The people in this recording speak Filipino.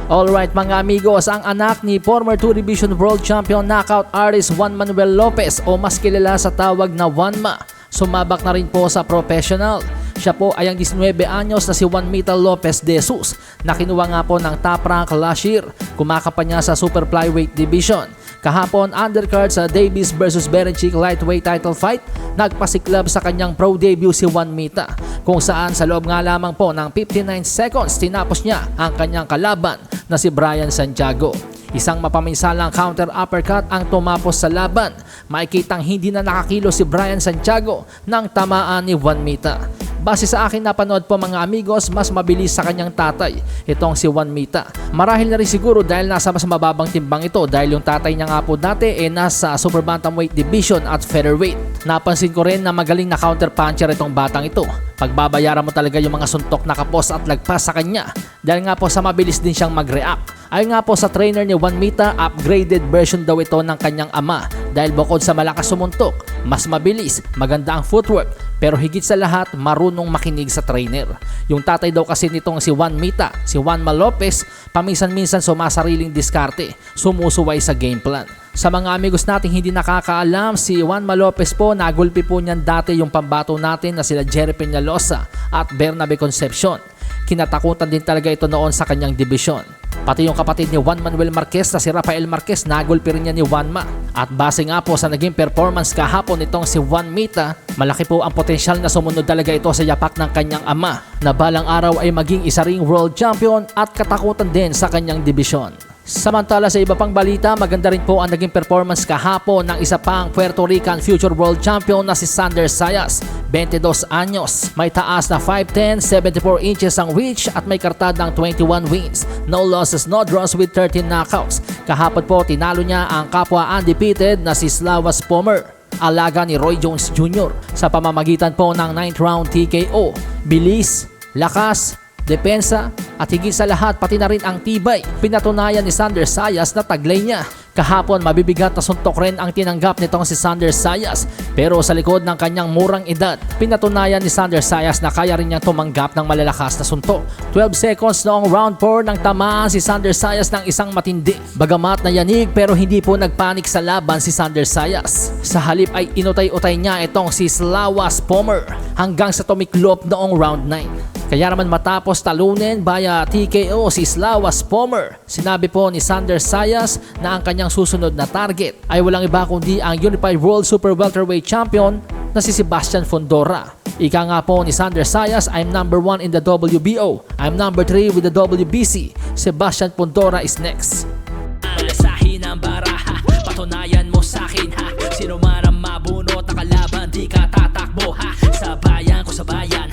Alright mga amigos, ang anak ni former 2 Division World Champion knockout artist Juan Manuel Lopez o mas kilala sa tawag na Juanma, sumabak na rin po sa professional. Siya po ay ang 19 anyos na si Juanmita Lopez de Jesus na kinuha nga po ng top rank last year. Kumakapa niya sa super flyweight division. Kahapon undercard sa Davis vs Berenchik lightweight title fight, nagpasiklab sa kanyang pro debut si Juanmita, kung saan sa loob nga lamang po ng 59 seconds tinapos niya ang kanyang kalaban na si Brian Santiago. Isang mapaminsalang counter uppercut ang tumapos sa laban. Makikitang hindi na nakakilo si Brian Santiago ng tamaan ni Juanmita. Base sa akin napanood po mga amigos, mas mabilis sa kanyang tatay itong si Juanmita. Marahil na rin siguro dahil nasa mas mababang timbang ito, dahil yung tatay niya nga po dati nasa super bantamweight division at featherweight. Napansin ko rin na magaling na counter puncher itong batang ito. Pagbabayaran mo talaga yung mga suntok na kapos at lagpas sa kanya, dahil nga po sa mabilis din siyang mag-react. Ayon nga po sa trainer ni Juanmita, upgraded version daw ito ng kanyang ama, dahil bukod sa malakas sumuntok, mas mabilis, maganda ang footwork, pero higit sa lahat marunong makinig sa trainer. Yung tatay daw kasi nitong si Juanmita, si Juanma Lopez, paminsan-minsan sumasariling diskarte, sumusuway sa game plan. Sa mga amigos nating hindi nakakaalam, si Juanma Lopez po, nagulpi po niyan dati yung pambato natin na sila Jerry Peñalosa at Bernabe Concepcion. Kinatakutan din talaga ito noon sa kanyang dibisyon. Pati yung kapatid ni Juan Manuel Marquez na si Rafael Marquez, nagulpi rin niya ni Juanma. At base nga po sa naging performance kahapon nitong si Juanmita, malaki po ang potensyal na sumunod talaga ito sa yapak ng kanyang ama, na balang araw ay maging isa ring world champion at katakutan din sa kanyang dibisyon. Samantala sa iba pang balita, maganda rin po ang naging performance kahapon ng isa pang Puerto Rican future world champion na si Sander Zayas, 22 anyos. May taas na 5'10", 74 inches ang reach at may kartadang 21 wins, no losses, no draws with 13 knockouts. Kahapon po tinalo niya ang kapwa undefeated na si Slawas Pomer, alaga ni Roy Jones Jr. sa pamamagitan po ng 9th round TKO. Bilis, lakas, depensa at higit sa lahat pati na rin ang tibay, pinatunayan ni Sander Zayas na taglay niya. Kahapon mabibigat na suntok rin ang tinanggap nitong si Sander Zayas, pero sa likod ng kanyang murang edad, pinatunayan ni Sander Zayas na kaya rin niyang tumanggap ng malalakas na suntok. 12 seconds noong round 4 nang tamaan si Sander Zayas ng isang matindi. Bagamat nayanig pero hindi po nagpanik sa laban si Sander Zayas. Sa halip ay inutay-utay niya itong si Slawas Pomer hanggang sa tumiklop noong round 9. Kaya naman matapos talunin via TKO si Slawas Pomer, sinabi po ni Sander Zayas na ang kanyang susunod na target ay walang iba kundi ang Unified World Super Welterweight Champion na si Sebastian Fundora. Ika nga po ni Sander Zayas, I'm number 1 in the WBO, I'm number 3 with the WBC, Sebastian Fundora is next. Alasahin ang baraha, patunayan mo sa'kin ha. Sino man ang mabunot na kalaban, di ka tatakbo ha. Sa bayan ko sa bayan,